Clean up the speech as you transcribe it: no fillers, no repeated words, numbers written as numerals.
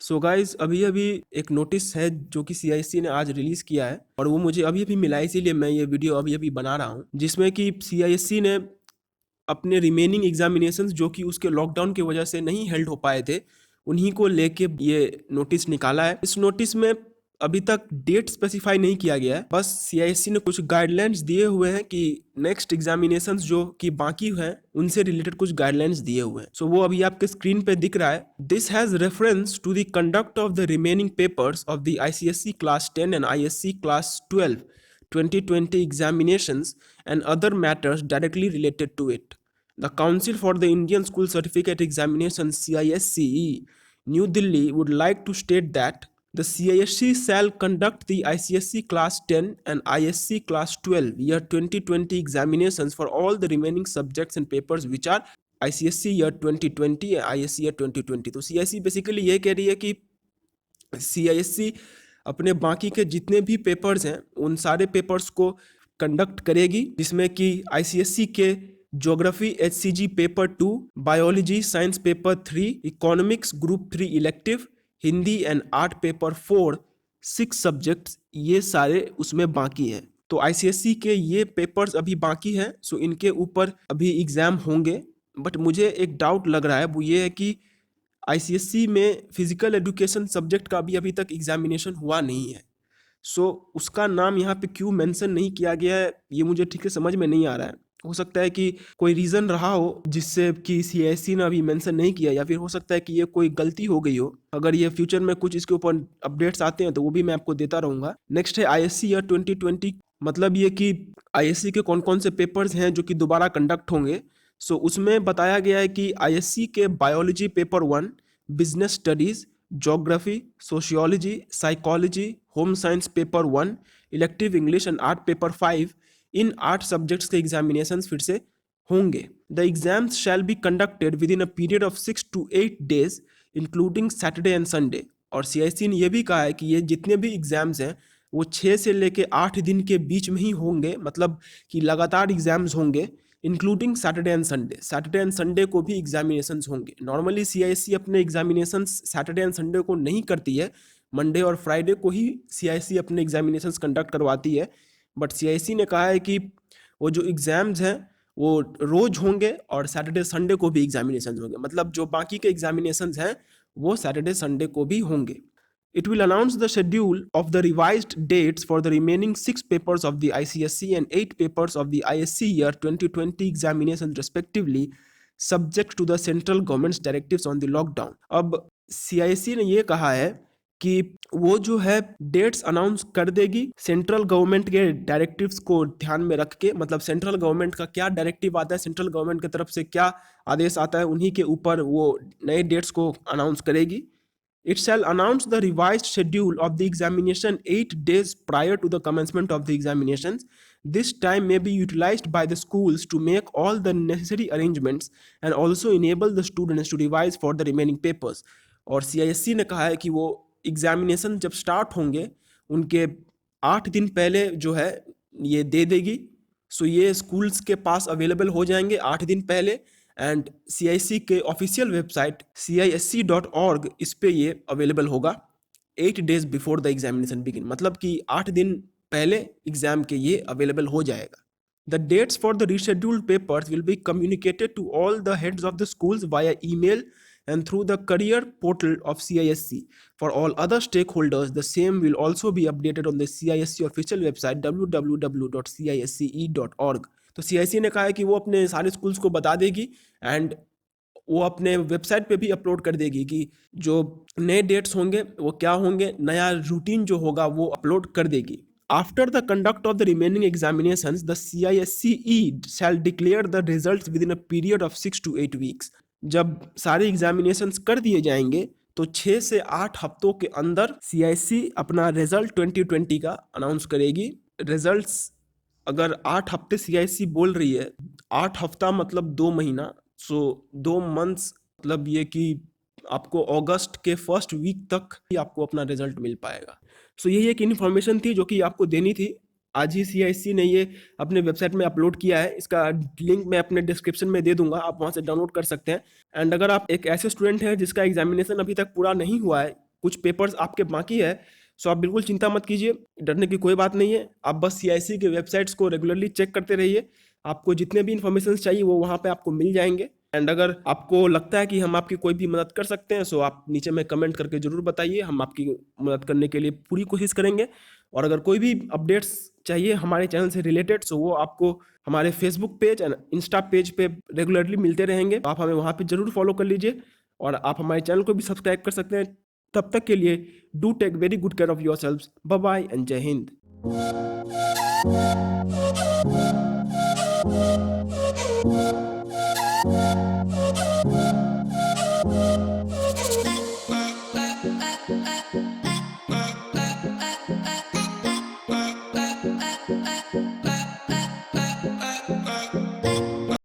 So guys अभी अभी एक नोटिस है जो कि सीआईएससी ने आज रिलीज किया है और वो मुझे अभी अभी मिला है, इसीलिए मैं ये वीडियो अभी अभी बना रहा हूँ, जिसमें कि सीआईएससी ने अपने रिमेनिंग एग्जामिनेशंस जो कि उसके लॉकडाउन की वजह से नहीं हेल्ड हो पाए थे, उन्हीं को लेके ये नोटिस निकाला है। इस नोटिस में अभी तक डेट स्पेसिफाई नहीं किया गया है, बस सीआईएससी ने कुछ गाइडलाइंस दिए हुए हैं कि नेक्स्ट एग्जामिनेशंस जो कि बाकी हैं उनसे रिलेटेड कुछ गाइडलाइंस दिए हुए हैं। सो वो अभी आपके स्क्रीन पे दिख रहा है। This has reference to the conduct of the remaining papers of the ICSE class 10 and ISC class 12 2020 examinations and other matters directly related to it. The Council for the Indian School Certificate Examinations CISCE, New Delhi would like to state that the CISC shall conduct the ICSE Class 10 and ISC Class 12 year 2020 examinations for all the remaining subjects and papers which are ICSE year 2020 and ISC year 2020। तो CISC basically ये कह रही है कि CISC अपने बाकी के जितने भी पेपर्स हैं उन सारे पेपर्स को कंडक्ट करेगी, जिसमें कि आईसीएससी के geography HCG paper 2, biology science paper 3, economics group 3 elective, Hindi and art paper 4, 6 subjects ये सारे उसमें बाकी हैं। तो आईसीएससी के ये पेपर्स अभी बाकी हैं, सो इनके ऊपर अभी एग्ज़ाम होंगे। बट मुझे एक डाउट लग रहा है, वो ये है कि आईसीएससी में फिजिकल एजुकेशन सब्जेक्ट का भी अभी तक एग्जामिनेशन हुआ नहीं है। सो उसका नाम यहाँ पे क्यों मेंशन नहीं किया गया है ये मुझे ठीक से समझ में नहीं आ रहा है। हो सकता है कि कोई रीज़न रहा हो जिससे कि सीआईएससी ने अभी मेंशन नहीं किया, या फिर हो सकता है कि ये कोई गलती हो गई हो। अगर ये फ्यूचर में कुछ इसके ऊपर अपडेट्स आते हैं तो वो भी मैं आपको देता रहूँगा। नेक्स्ट है आईएससी ईयर 2020, मतलब ये कि आईएससी के कौन कौन से पेपर्स हैं जो कि दोबारा कंडक्ट होंगे। सो उसमें बताया गया है कि आईएससी के biology paper 1, business studies, geography, sociology, psychology, home science paper 1, elective English and art paper 5, in 8 subjects के एग्जामिनेशंस फिर से होंगे। The exams shall be conducted with in a period of 6 to 8 days including Saturday and Sunday. और CISC ने यह भी कहा है कि ये जितने भी एग्जाम्स हैं वो 6 से लेके 8 दिन के बीच में ही होंगे, मतलब कि लगातार एग्जाम्स होंगे including Saturday and Sunday. Saturday and Sunday को भी एग्जामिनेशंस होंगे। नॉर्मली सीआईएससी अपने एग्जामिनेशंस सैटरडे एंड संडे को नहीं करती है, मंडे और फ्राइडे को ही सीआईएससी अपने एग्जामिनेशंस कंडक्ट करवाती है। बट सीआईएससी ने कहा है कि वो जो एग्ज़ाम्स हैं वो रोज़ होंगे और सैटरडे संडे को भी एग्जामिनेशंस होंगे, मतलब जो बाकी के एग्जामिनेशंस हैं वो सैटरडे संडे को भी होंगे। It will announce the schedule of the revised dates for the remaining 6 papers of the ICSE and 8 papers of the ISC year 2020 examinations respectively, subject to the central government's directives on the lockdown। अब CISC ने ये कहा है कि वो जो है dates announce कर देगी सेंट्रल गवर्नमेंट के डायरेक्टिव्स को ध्यान में रख के, मतलब सेंट्रल गवर्नमेंट का क्या डायरेक्टिव आता है, सेंट्रल गवर्नमेंट की तरफ से क्या आदेश आता है, उन्हीं के ऊपर वो नए डेट्स को अनाउंस करेगी। It shall announce the revised schedule of the examination 8 days prior to the commencement of the examinations. This time may be utilized by the schools to make all the necessary arrangements and also enable the students to revise for the remaining papers। और CISC ने कहा है कि वो examination जब start होंगे उनके 8 दिन पहले जो है ये दे देगी। सो ये स्कूल्स के पास अवेलेबल हो जाएंगे 8 दिन पहले, एंड CISC के ऑफिशियल वेबसाइट CISC.org इस पे ये अवेलेबल होगा 8 days before the examination begin, मतलब कि 8 दिन पहले एग्जाम के ये अवेलेबल हो जाएगा। The dates for the rescheduled papers will be communicated to all the heads of the schools via email and through the career portal of CISC. For all other stakeholders, the same will also be updated on the CISC official website www.cisce.org। तो CISC ने कहा है कि वो अपने सारे schools को बता देगी एंड वो अपने वेबसाइट पे भी अपलोड कर देगी कि जो नए डेट्स होंगे वो क्या होंगे, नया रूटीन जो होगा वो अपलोड कर देगी। After the conduct of the remaining examinations the CISCE shall declare the results within a period of 6 to 8 weeks। जब सारे एग्जामिनेशंस कर दिए जाएंगे तो 6 से 8 हफ्तों के अंदर CISC अपना रिजल्ट 2020 का अनाउंस करेगी। रिजल्ट्स अगर 8 हफ्ते CISC बोल रही है, 8 हफ्ता मतलब 2 महीना, सो 2 मंथ्स, मतलब ये कि आपको अगस्त के फर्स्ट वीक तक ही आपको अपना रिजल्ट मिल पाएगा। सो यही एक इन्फॉर्मेशन थी जो कि आपको देनी थी। आज ही CISC ने ये अपने वेबसाइट में अपलोड किया है, इसका लिंक मैं अपने डिस्क्रिप्शन में दे दूंगा, आप वहाँ से डाउनलोड कर सकते हैं। एंड अगर आप एक ऐसे स्टूडेंट हैं जिसका एग्जामिनेशन अभी तक पूरा नहीं हुआ है कुछ पेपर्स आपके बाकी है, सो आप बिल्कुल चिंता मत कीजिए, डरने की कोई बात नहीं है। आप बस सीआईएससी के वेबसाइट्स को रेगुलरली चेक करते रहिए, आपको जितने भी इन्फॉर्मेशन चाहिए वो वहाँ पे आपको मिल जाएंगे। एंड अगर आपको लगता है कि हम आपकी कोई भी मदद कर सकते हैं, सो आप नीचे में कमेंट करके जरूर बताइए, हम आपकी मदद करने के लिए पूरी कोशिश करेंगे। और अगर कोई भी अपडेट्स चाहिए हमारे चैनल से रिलेटेड, सो वो आपको हमारे Facebook page and Insta page पे रेगुलरली मिलते रहेंगे, आप हमें वहाँ पे जरूर फॉलो कर लीजिए और आप हमारे चैनल को भी सब्सक्राइब कर सकते हैं। तब तक के लिए do take very good care of yourselves. Bye bye and जय हिंद।